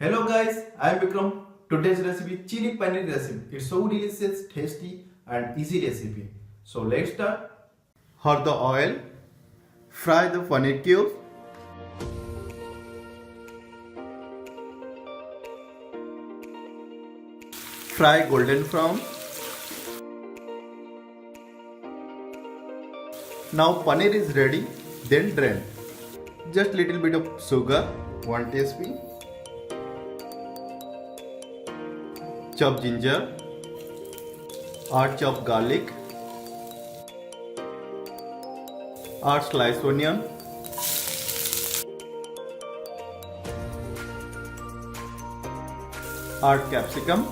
Hello guys, I am Vikram. Today's recipe Chili Paneer recipe. It's so delicious, tasty and easy recipe. So let's start. Hot the oil. Fry the paneer cubes. Fry golden brown. Now paneer is ready. Then drain. Just little bit of sugar, 1 teaspoon. Chop ginger, add chop garlic, add sliced onion, add capsicum,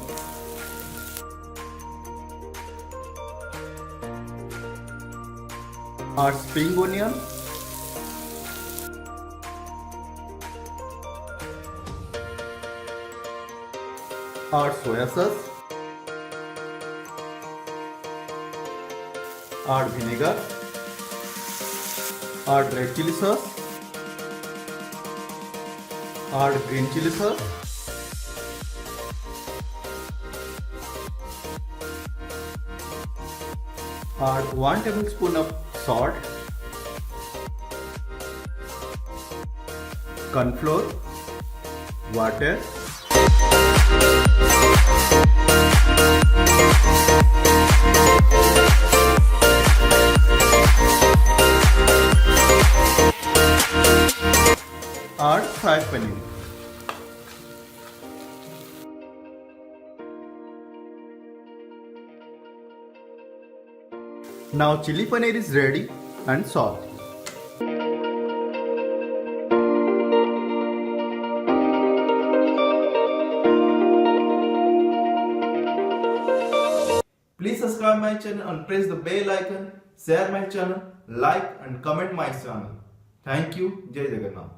add spring onion, add soya sauce, add vinegar, add red chili sauce, add green chili sauce, add 1 tablespoon of salt, corn flour, water, add fried paneer. Now chili paneer is ready and salt. Please subscribe my channel and press the bell icon. Share my channel, like and comment my channel. Thank you. Jai Jagannath.